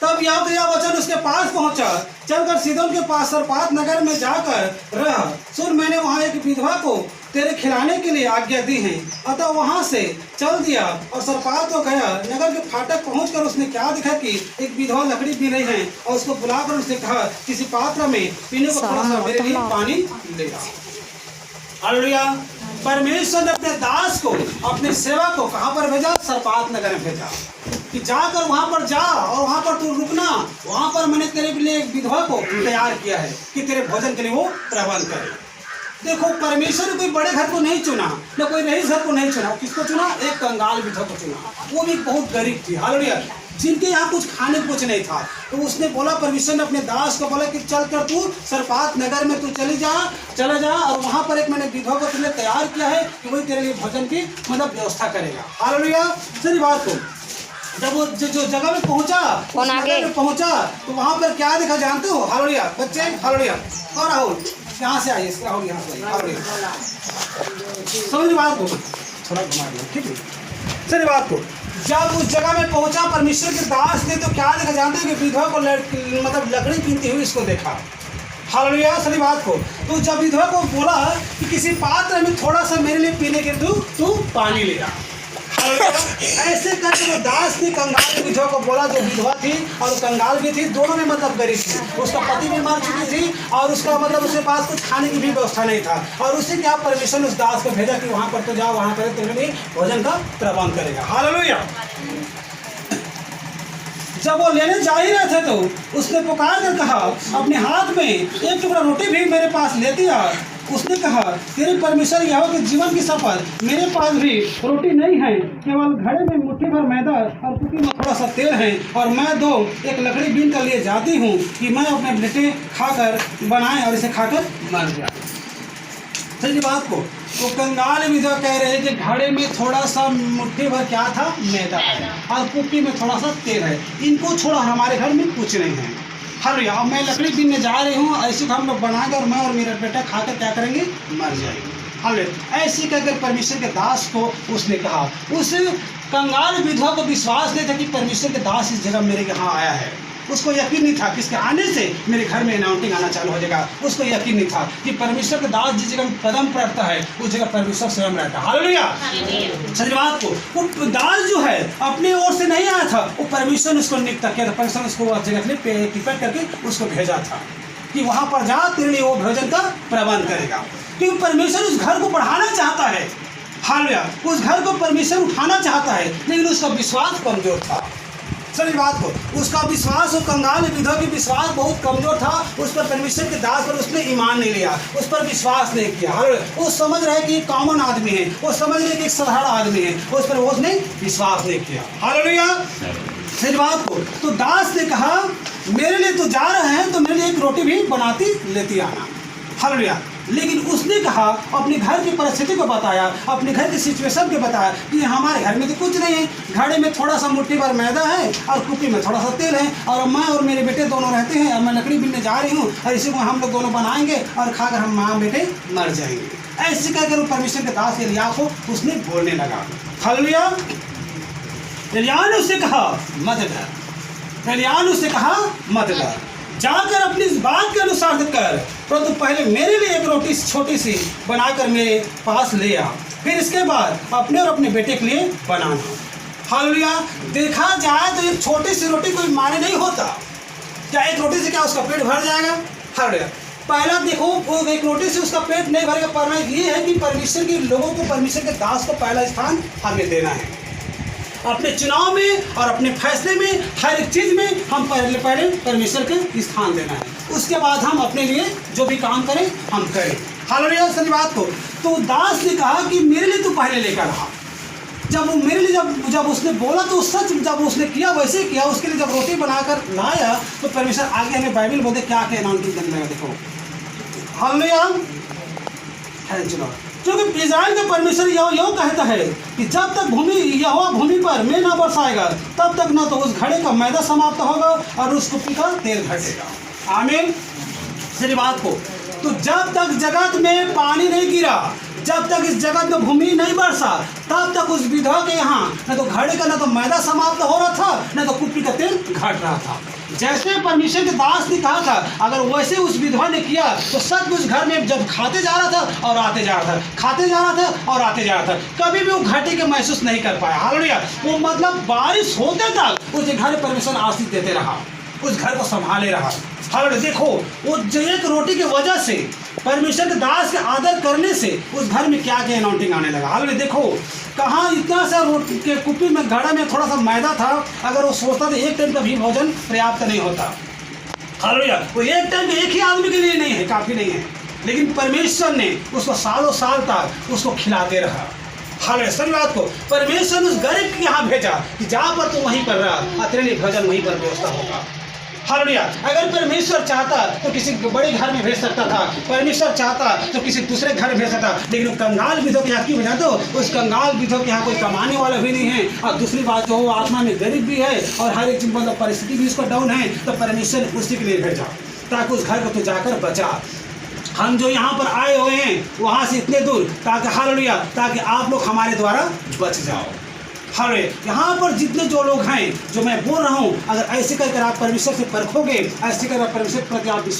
तब यह वचन उसके पास पहुंचा। चलकर सीदोन के पास सरपात नगर में जाकर रह। सुन, मैंने वहां एक विधवा को तेरे खिलाने के लिए आज्ञा दी है। अतः वहां से चल दिया और सरपात को गया। नगर के फाटक पहुंचकर उसने क्या देखा कि एक विधवा लकड़ी पी रही है, और उसको बुलाकर उसने कहा, किसी पात्र में पीने को थोड़ा सा मेरे लिए पानी ले आओ। हालेलुया। परमेश्वर ने अपने दास को, अपने सेवा को कहाँ पर भेजा? सरपात नगर में भेजा कि जाकर वहां पर जा और वहां पर तू रुकना। वहां पर मैंने तेरे लिए एक विधवा को तैयार किया है कि तेरे भोजन के लिए वो प्रबंध करे। देखो, परमेश्वर ने कोई बड़े घर को नहीं चुना, न कोई रईस घर को नहीं चुना। किसको चुना? एक कंगाल विधवा को चुना, वो भी बहुत गरीब थी। हालेलुया। जिनके यहाँ कुछ खाने कुछ नहीं था। तो उसने बोला, परमेश्वर ने अपने दास को बोला कि चल कर तू सरपात नगर में तू चला जा और वहाँ पर एक मैंने विधवा को तुमने तैयार किया है कि वही तेरे लिए भोजन की व्यवस्था करेगा। हालेलुया। सही बात को जब वो जो जगह में पहुंचा तो वहाँ पर क्या देखा जानते हो? हालेलुया बच्चे, हालेलुया। और राहुल यहाँ से आइए, राहुल यहाँ से आइए। समझ बात को थोड़ा घुमा दिया, ठीक है? सही बात को जब उस जगह में पहुंचा परमेश्वर के दास ने तो क्या देखा जानते हैं कि विधवा को लकड़ी पीनती हुई इसको देखा। हालेलुया। सही बात को तो जब विधवा को बोला कि किसी पात्र में थोड़ा सा मेरे लिए पीने के तू पानी ले आ। ऐसे करके वो दास ने कंगाल विधवा को बोला, जो विधवा थी और कंगाल भी थी, दोनों में गरीब थी। उसका पति भी मर चुकी थी और उसका उसके पास कुछ खाने की भी व्यवस्था नहीं था। और उससे क्या परमेश्वर ने उस दास को भेजा कि वहां पर तो जाओ, वहां पर तेरे लिए भोजन का प्रबंध करेगा। हालेलुया। जब वो लेने जा ही रहे थे तो उसने पुकार कर कहा, अपने हाथ में एक टुकड़ा रोटी भी मेरे पास ले दिया। उसने कहा, तेरे परमेश्वर यहोवा के जीवन की शपथ, मेरे पास भी रोटी नहीं है, केवल घड़े में मुट्ठी भर मैदा और कुटी में थोड़ा सा तेल है, और मैं एक लकड़ी बीन कर लिए जाती हूँ कि मैं अपने बेटे खाकर बनाए और इसे खाकर मर जाए। सही बात को वो कंगाल विधवा कह रहे हैं कि घड़े में थोड़ा सा मुट्ठी भर क्या था? मैदा है, और कुप्पी में थोड़ा सा तेल है। इनको छोड़ा हमारे घर में कुछ नहीं है। हालेलुया। अब मैं लकड़ी बीनने जा रही हूँ, ऐसे हम लोग बनाकर मैं और मेरा बेटा खाकर क्या करेंगे? मर जाएंगे। हालेलुया। ऐसे कहकर परमेश्वर के दास को उसने कहा। उस कंगाल विधवा को विश्वास नहीं था कि परमेश्वर के दास इस जगह मेरे यहाँ आया है। उसको यकीन नहीं था कि इसके आने से मेरे घर में अनाउंटिंग आना चालू हो जाएगा। उसको यकीन नहीं था कि परमेश्वर के दास जिस जगह कदम पड़ता है उस जगह परमेश्वर स्वयं रहता है। हालेलुया। सही बात को वो दास जो है अपने ओर से नहीं आया था, वो परमेश्वर ने उसको नियुक्त किया था। परमेश्वर ने उसको जगह पे टिकट करके उसको भेजा था कि वहां पर जा, तेरे लिए वो भोजन का प्रबंध करेगा। क्योंकि परमेश्वर उस घर को बढ़ाना चाहता है। हालेलुया। उस घर को परमेश्वर उठाना चाहता है, लेकिन उसका विश्वास कमजोर था। सही बात को उसका विश्वास, वो कंगाल विधवा की विश्वास बहुत कमजोर था। उस पर परमेश्वर के दास पर उसने ईमान नहीं लिया, उस पर विश्वास नहीं किया। वो समझ रहे कि एक कॉमन आदमी है, वो समझ रहे कि एक साधारण आदमी है, उस पर उसने विश्वास नहीं किया। हालेलुया। सही बात को तो दास ने कहा, मेरे लिए तो जा रहे हैं तो मेरे लिए एक रोटी भी बनाती लेती आना। हालेलुया। लेकिन उसने कहा, अपने घर की परिस्थिति को बताया, अपने घर की सिचुएशन को बताया कि हमारे घर में तो कुछ नहीं है, घड़े में थोड़ा सा मुट्ठी भर मैदा है और कुप्पी में थोड़ा सा तेल है, और मैं और मेरे बेटे दोनों रहते हैं, और मैं लकड़ी बीनने जा रही हूँ, और इसी को हम लोग दोनों बनाएंगे और खाकर हम माँ बेटे मर जाएंगे। ऐसे कहकर परमेश्वर के दास एलिय्याह को उसने बोलने लगा। हालेलुया। एलिय्याह ने उससे कहा, मत डर। एलिय्याह ने उससे कहा, मत डर, जाकर अपनी इस बात के अनुसार कर, परंतु पहले मेरे लिए एक रोटी छोटी सी बनाकर मेरे पास ले आ, फिर इसके बाद अपने और अपने बेटे के लिए बनाना। हालेलुया। देखा जाए तो एक छोटी सी रोटी कोई माने नहीं होता। क्या एक रोटी से क्या उसका पेट भर जाएगा? हालेलुया। पहला देखो, वो एक रोटी से उसका पेट नहीं भरेगा। पर ये है कि परमेश्वर के लोगों को, परमेश्वर के दास को पहला स्थान हमें देना है। अपने चुनाव में और अपने फैसले में, हर एक चीज में हम पहले परमेश्वर के स्थान देना है। उसके बाद हम अपने लिए जो भी काम करें हम करें। हालेलुया। सही बात को तो दास ने कहा कि मेरे लिए तू पहले लेकर रहा। जब वो मेरे लिए जब उसने बोला तो सच, जब उसने किया वैसे किया। उसके लिए जब रोटी बनाकर लाया तो परमेश्वर आगे हमें बाइबल बोलते क्या क्या नाम की देने लगा। देखो, हालेलुया। चलो, क्योंकि इस्राएल के परमेश्वर यहोवा कहता है कि जब तक यहोवा भूमि पर मैं ना बरसाएगा तब तक ना तो उस घड़े का मैदा समाप्त होगा और उस कुप्पी का तेल घटेगा। आमीन। सही बात को तो जब तक जगत में पानी नहीं गिरा, जब तक इस जगत में भूमि नहीं बरसा तब तक उस विधवा के यहाँ न तो घड़े का न तो मैदा समाप्त हो रहा था, न तो कुप्पी का तेल घट रहा था। जैसे परमेश्वर के दास ने कहा था, अगर वैसे उस विधवा ने किया तो सचमुच घर में जब खाते जा रहा था और आते जा रहा था, खाते जा रहा था और आते जा रहा था, कभी भी वो घाटे के महसूस नहीं कर पाया। हालेलुया। वो मतलब बारिश होते तक उस घर में परमेश्वर आशीष देते रहा, उस घर को संभाले रहा। हालेलुया। देखो वो जो एक रोटी की वजह से, परमेश्वर के दास के आदर करने से उस घर में क्या क्या अनाउंटिंग आने लगा। हालेलुया। देखो कहाँ इतना सा रोटी के कुप्पी में घड़ा में थोड़ा सा मैदा था, अगर वो सोचता तो एक टाइम का भी भोजन पर्याप्त नहीं होता। हालेलुया। वो एक टाइम एक ही आदमी के लिए नहीं है, काफ़ी नहीं है, लेकिन परमेश्वर ने उसको सालों साल तक उसको खिलाते रहा। हालेलुया। सही बात को परमेश्वर ने उस गरीब के यहाँ भेजा कि जहाँ पर तू वहीं पर रहा, तेरे लिए भोजन वहीं पर व्यवस्था होगा। हालेलुया। अगर परमेश्वर चाहता तो किसी बड़े घर में भेज सकता था, परमेश्वर चाहता तो किसी दूसरे घर में भेज सकता, लेकिन कंगाल विधवा के यहाँ क्यों भेजा? तो उस कंगाल विधवा के यहाँ कोई कमाने वाला भी नहीं है, और दूसरी बात जो वो आत्मा में गरीब भी है और हर एक मतलब परिस्थिति भी उसका डाउन है, तो परमेश्वर ने उसी के लिए भेजा ताकि उस घर को तू जाकर बचा। हम जो यहाँ पर आए हुए हैं वहाँ से इतने दूर, ताकि हालेलुया, ताकि आप लोग हमारे द्वारा बच जाओ। हालेलुया। यहाँ पर जितने जो लोग हैं, जो मैं बोल रहा हूँ, अगर ऐसे करके आप परमेश्वर से परखोगे, ऐसे कर परमेश्वर प्रति आप